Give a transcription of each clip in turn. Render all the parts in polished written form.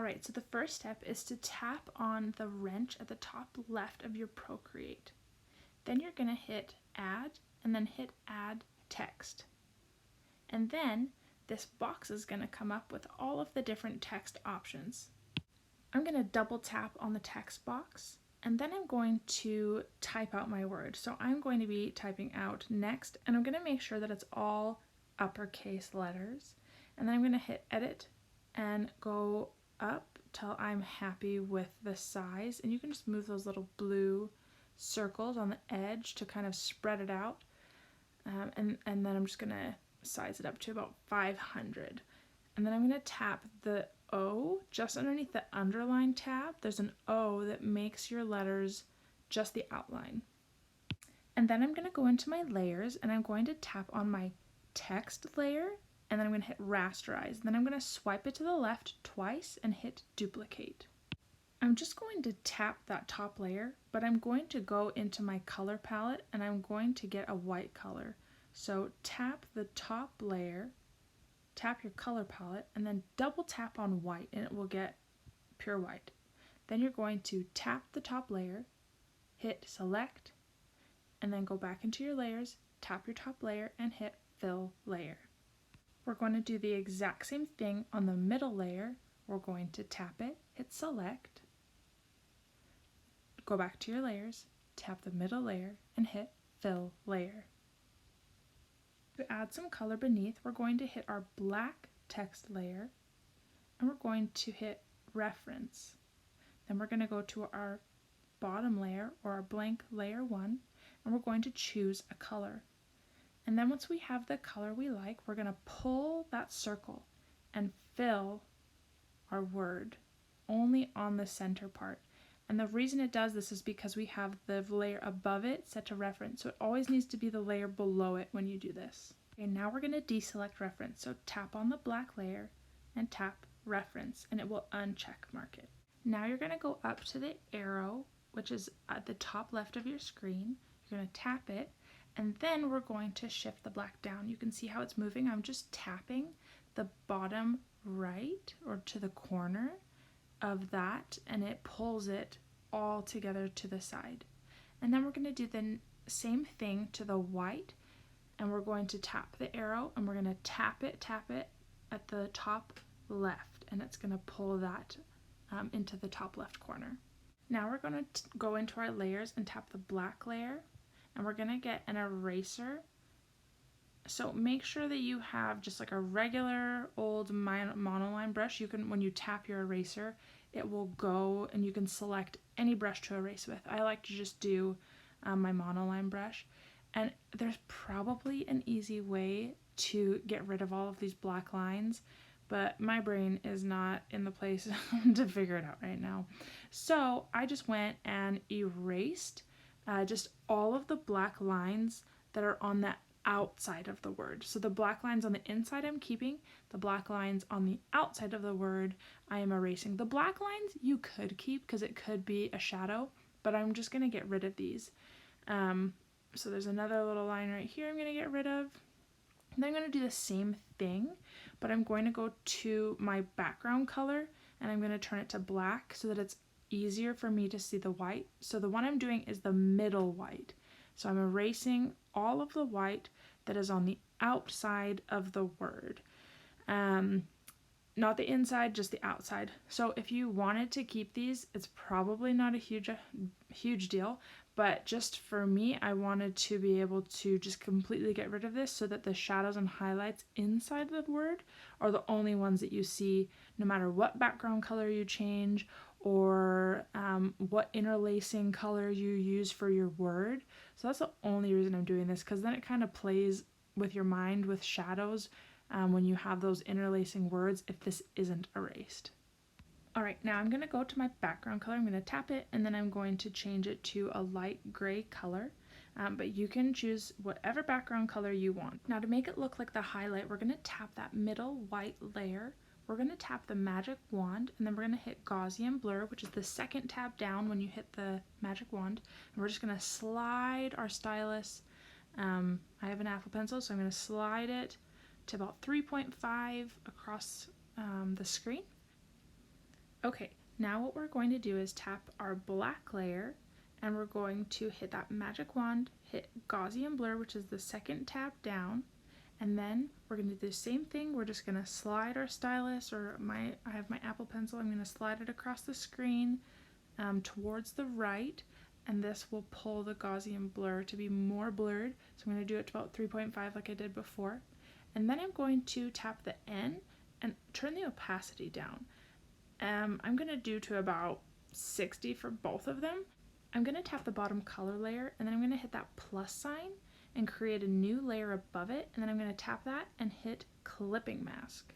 Alright, so the first step is to tap on the wrench at the top left of your Procreate. Then you're going to hit Add and then hit Add Text. And then this box is going to come up with all of the different text options. I'm going to double tap on the text box and then I'm going to type out my word. So I'm going to be typing out next, and I'm going to make sure that it's all uppercase letters. And then I'm going to hit Edit and go up till I'm happy with the size. And you can just move those little blue circles on the edge to kind of spread it out. And then I'm just going to size it up to about 500. And then I'm going to tap the O just underneath the underline tab. There's an O that makes your letters just the outline. And then I'm going to go into my layers and I'm going to tap on my text layer, and then I'm going to hit rasterize. Then I'm going to swipe it to the left twice and hit duplicate. I'm just going to tap that top layer, but I'm going to go into my color palette and I'm going to get a white color. So tap the top layer, tap your color palette, and then double tap on white and it will get pure white. Then you're going to tap the top layer, hit select, and then go back into your layers, tap your top layer and hit fill layer. We're going to do the exact same thing on the middle layer. We're going to tap it, hit select, go back to your layers, tap the middle layer and hit fill layer. To add some color beneath, we're going to hit our black text layer and we're going to hit reference. Then we're going to go to our bottom layer, or our blank layer 1, and we're going to choose a color. And then once we have the color we like, we're going to pull that circle and fill our word only on the center part. And the reason it does this is because we have the layer above it set to reference, so it always needs to be the layer below it when you do this. Okay, now we're going to deselect reference, so tap on the black layer and tap reference and it will uncheck mark it. Now you're going to go up to the arrow, which is at the top left of your screen. You're going to tap it, and then we're going to shift the black down. You can see how it's moving. I'm just tapping the bottom right or to the corner of that, and it pulls it all together to the side. And then we're going to do the same thing to the white, and we're going to tap the arrow and we're going to tap it at the top left, and it's going to pull that into the top left corner. Now we're going to go into our layers and tap the black layer, and we're going to get an eraser. So make sure that you have just like a regular old monoline brush. You can, when you tap your eraser, it will go and you can select any brush to erase with. I like to just do my monoline brush, and there's probably an easy way to get rid of all of these black lines, but my brain is not in the place to figure it out right now. So I just went and erased just all of the black lines that are on the outside of the word. So the black lines on the inside I'm keeping, the black lines on the outside of the word I am erasing. The black lines you could keep because it could be a shadow, but I'm just going to get rid of these. So there's another little line right here I'm going to get rid of. And then I'm going to do the same thing, but I'm going to go to my background color and I'm going to turn it to black so that it's easier for me to see the white. So the one I'm doing is the middle white. So I'm erasing all of the white that is on the outside of the word. Not the inside, just the outside. So if you wanted to keep these, it's probably not a huge deal, but just for me, I wanted to be able to just completely get rid of this so that the shadows and highlights inside the word are the only ones that you see, no matter what background color you change or what interlacing color you use for your word. So that's the only reason I'm doing this, because then it kind of plays with your mind with shadows when you have those interlacing words if this isn't erased. Alright, now I'm going to go to my background color. I'm going to tap it and then I'm going to change it to a light gray color, but you can choose whatever background color you want. Now to make it look like the highlight, we're going to tap that middle white layer. We're going to tap the magic wand and then we're going to hit Gaussian blur, which is the second tab down when you hit the magic wand. And we're just going to slide our stylus. I have an Apple pencil, so I'm going to slide it to about 3.5 across the screen. Okay, now what we're going to do is tap our black layer, and we're going to hit that magic wand, hit Gaussian blur, which is the second tab down, and then we're going to do the same thing. We're just going to slide our stylus, or I have my Apple Pencil, I'm going to slide it across the screen towards the right, and this will pull the Gaussian blur to be more blurred. So I'm going to do it to about 3.5 like I did before. And then I'm going to tap the N and turn the opacity down. I'm going to do to about 60 for both of them. I'm going to tap the bottom color layer, and then I'm going to hit that plus sign and create a new layer above it, and then I'm going to tap that and hit clipping mask.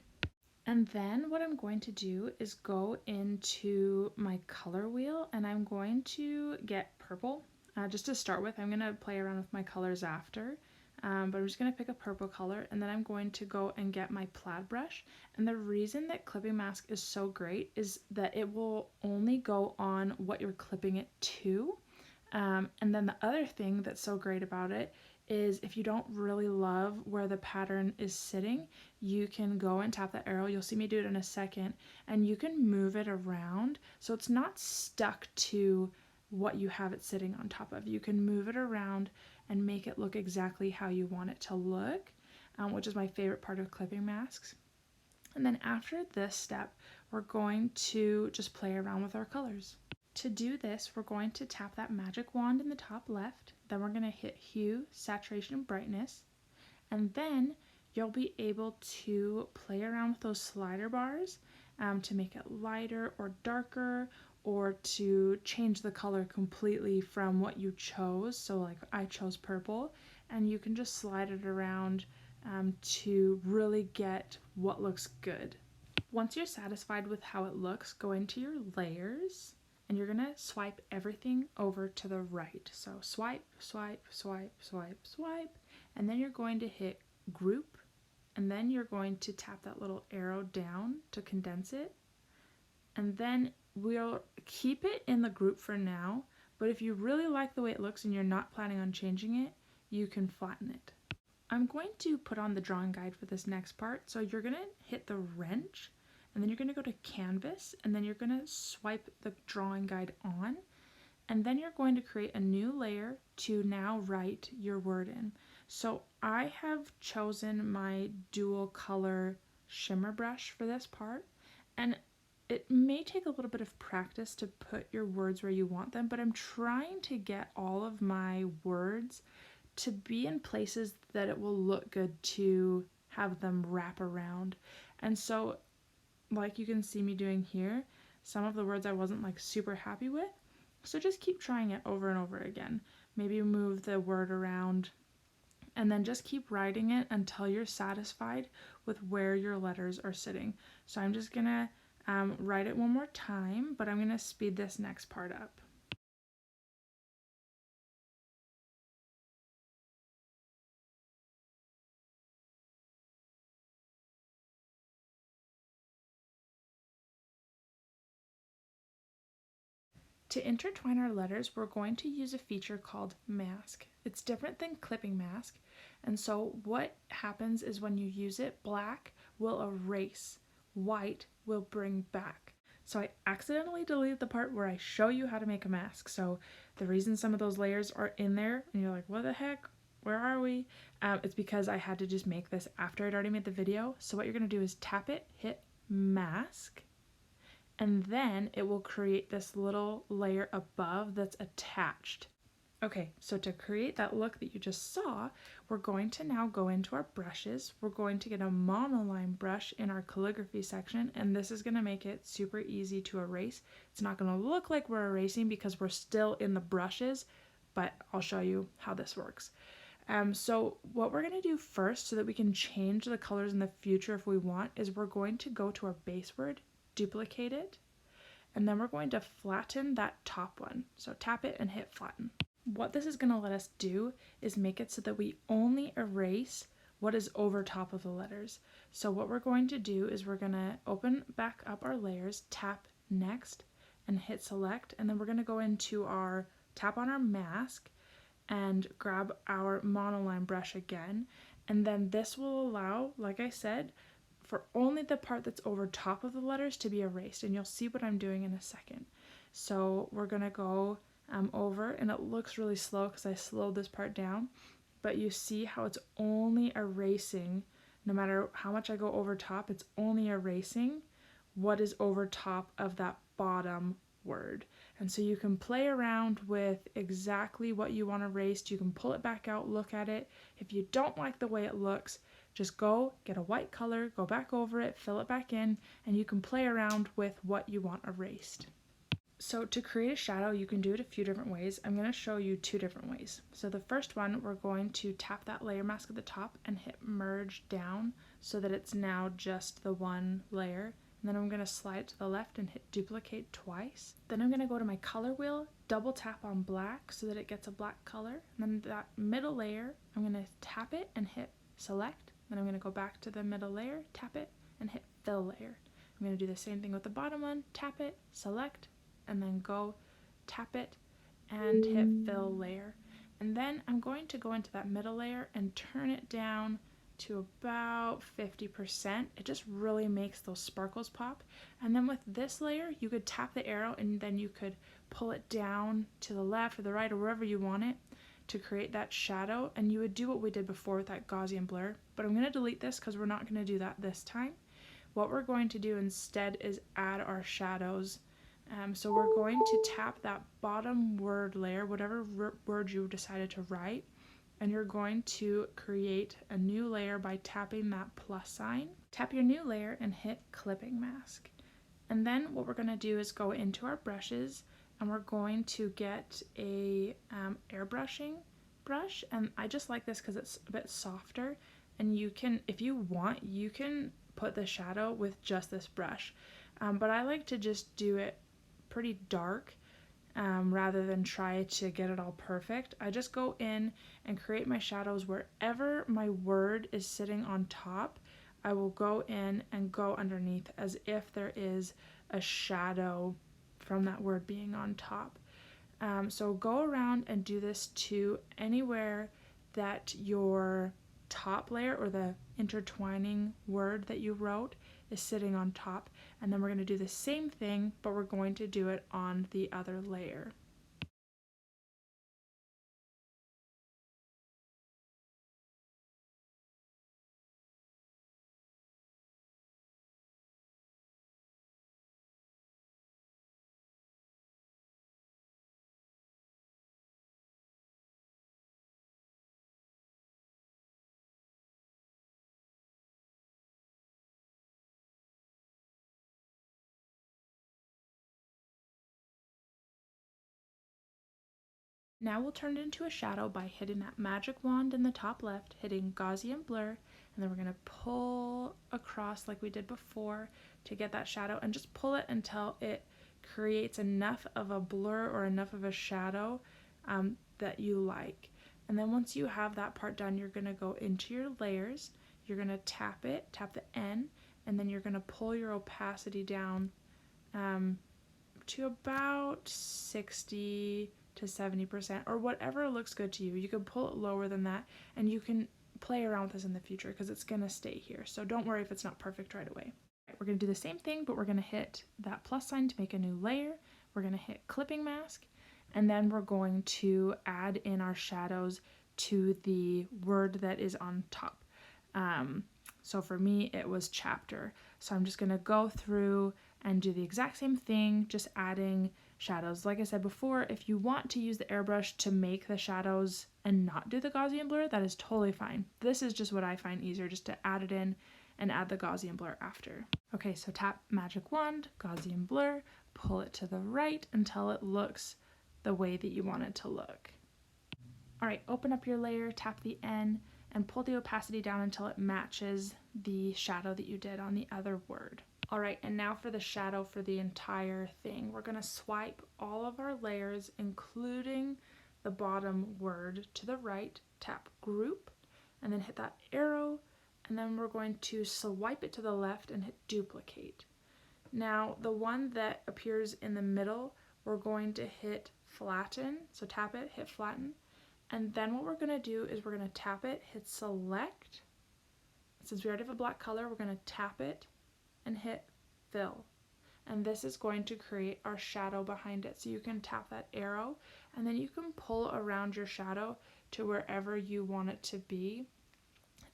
And then what I'm going to do is go into my color wheel, and I'm going to get purple. Just to start with, I'm going to play around with my colors after, but I'm just going to pick a purple color, and then I'm going to go and get my plaid brush. And the reason that clipping mask is so great is that it will only go on what you're clipping it to. And then the other thing that's so great about it is if you don't really love where the pattern is sitting, you can go and tap the arrow. You'll see me do it in a second, and you can move it around so it's not stuck to what you have it sitting on top of. You can move it around and make it look exactly how you want it to look, which is my favorite part of clipping masks. And then after this step, we're going to just play around with our colors. To do this, we're going to tap that magic wand in the top left, then we're going to hit hue, saturation, and brightness, and then you'll be able to play around with those slider bars to make it lighter or darker, or to change the color completely from what you chose. So like I chose purple, and you can just slide it around to really get what looks good. Once you're satisfied with how it looks, go into your layers, and you're gonna swipe everything over to the right. So swipe, swipe, swipe, swipe, swipe, and then you're going to hit group, and then you're going to tap that little arrow down to condense it, and then we'll keep it in the group for now, but if you really like the way it looks and you're not planning on changing it, you can flatten it. I'm going to put on the drawing guide for this next part, so you're gonna hit the wrench, and then you're going to go to canvas, and then you're going to swipe the drawing guide on, and then you're going to create a new layer to now write your word in. So I have chosen my dual color shimmer brush for this part, and it may take a little bit of practice to put your words where you want them, but I'm trying to get all of my words to be in places that it will look good to have them wrap around. And so like you can see me doing here, some of the words I wasn't like super happy with, so just keep trying it over and over again. Maybe move the word around, and then just keep writing it until you're satisfied with where your letters are sitting. So I'm just gonna write it one more time, but I'm gonna speed this next part up. To intertwine our letters, we're going to use a feature called mask. It's different than clipping mask, and so what happens is when you use it, black will erase, white will bring back. So I accidentally deleted the part where I show you how to make a mask. So the reason some of those layers are in there, and you're like, what the heck? Where are we? It's because I had to just make this after I'd already made the video. So what you're going to do is tap it, hit mask, and then it will create this little layer above that's attached. Okay, so to create that look that you just saw, we're going to now go into our brushes. We're going to get a monoline brush in our calligraphy section, and this is going to make it super easy to erase. It's not going to look like we're erasing because we're still in the brushes, but I'll show you how this works. So what we're going to do first, so that we can change the colors in the future if we want, is we're going to go to our base word, duplicate it, and then we're going to flatten that top one. So tap it and hit flatten. What this is going to let us do is make it so that we only erase what is over top of the letters. So what we're going to do is we're going to open back up our layers, tap next, and hit select, and then we're going to go into our tap on our mask and grab our monoline brush again, and then this will allow, like I said, for only the part that's over top of the letters to be erased, and you'll see what I'm doing in a second. So we're going to go over, and it looks really slow because I slowed this part down, but you see how it's only erasing, no matter how much I go over top, it's only erasing what is over top of that bottom word. And so you can play around with exactly what you want erased. You can pull it back out, look at it. If you don't like the way it looks, just go get a white color, go back over it, fill it back in, and you can play around with what you want erased. So to create a shadow, you can do it a few different ways. I'm going to show you two different ways. So the first one, we're going to tap that layer mask at the top and hit merge down so that it's now just the one layer. And then I'm going to slide it to the left and hit duplicate twice. Then I'm going to go to my color wheel, double tap on black so that it gets a black color. And then that middle layer, I'm going to tap it and hit select. Then I'm going to go back to the middle layer, tap it, and hit fill layer. I'm going to do the same thing with the bottom one, tap it, select, and then go tap it and hit fill layer. And then I'm going to go into that middle layer and turn it down to about 50%. It just really makes those sparkles pop. And then with this layer, you could tap the arrow and then you could pull it down to the left or the right or wherever you want it to create that shadow. And you would do what we did before with that Gaussian blur. But I'm going to delete this because we're not going to do that this time. What we're going to do instead is add our shadows. So we're going to tap that bottom word layer, whatever word you decided to write, and you're going to create a new layer by tapping that plus sign. Tap your new layer and hit clipping mask. And then what we're going to do is go into our brushes and we're going to get a airbrushing brush, and I just like this because it's a bit softer, and you can, if you want, you can put the shadow with just this brush, but I like to just do it pretty dark rather than try to get it all perfect. I just go in and create my shadows wherever my word is sitting on top. I will go in and go underneath as if there is a shadow from that word being on top. So go around and do this to anywhere that your top layer or the intertwining word that you wrote is sitting on top, and then we're going to do the same thing, but we're going to do it on the other layer. Now we'll turn it into a shadow by hitting that magic wand in the top left, hitting Gaussian blur, and then we're going to pull across like we did before to get that shadow, and just pull it until it creates enough of a blur or enough of a shadow that you like. And then once you have that part done, you're going to go into your layers, you're going to tap it, tap the N, and then you're going to pull your opacity down to about 60 to 70% or whatever looks good to you. You can pull it lower than that, and you can play around with this in the future because it's going to stay here. So don't worry if it's not perfect right away. Right, we're going to do the same thing, but we're going to hit that plus sign to make a new layer. We're going to hit clipping mask, and then we're going to add in our shadows to the word that is on top. So for me, it was chapter. So I'm just going to go through and do the exact same thing, just adding shadows. Like I said before, if you want to use the airbrush to make the shadows and not do the Gaussian blur, that is totally fine. This is just what I find easier, just to add it in and add the Gaussian blur after. Okay, so tap magic wand, Gaussian blur, pull it to the right until it looks the way that you want it to look. All right, open up your layer, tap the N, and pull the opacity down until it matches the shadow that you did on the other word. All right, and now for the shadow for the entire thing. We're going to swipe all of our layers, including the bottom word, to the right, tap group, and then hit that arrow, and then we're going to swipe it to the left and hit duplicate. Now, the one that appears in the middle, we're going to hit flatten, so tap it, hit flatten, and then what we're going to do is we're going to tap it, hit select, since we already have a black color, we're going to tap it and hit fill. And this is going to create our shadow behind it. So you can tap that arrow and then you can pull around your shadow to wherever you want it to be.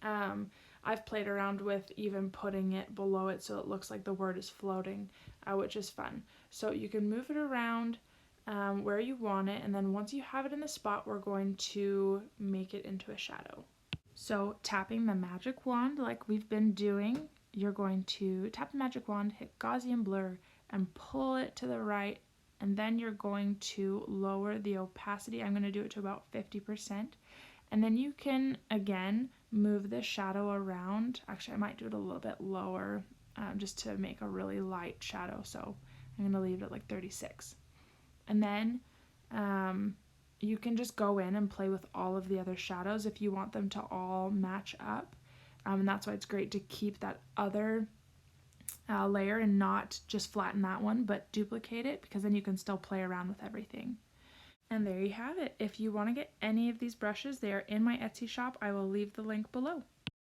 I've played around with even putting it below it so it looks like the word is floating, which is fun. So you can move it around where you want it, and then once you have it in the spot, we're going to make it into a shadow. So tapping the magic wand like we've been doing, you're going to tap the magic wand, hit Gaussian blur, and pull it to the right, and then you're going to lower the opacity. I'm going to do it to about 50%. And then you can, again, move the shadow around. Actually, I might do it a little bit lower just to make a really light shadow. So I'm going to leave it at like 36. And then you can just go in and play with all of the other shadows if you want them to all match up. And that's why it's great to keep that other layer and not just flatten that one, but duplicate it, because then you can still play around with everything. And there you have it. If you want to get any of these brushes, they are in my Etsy shop. I will leave the link below.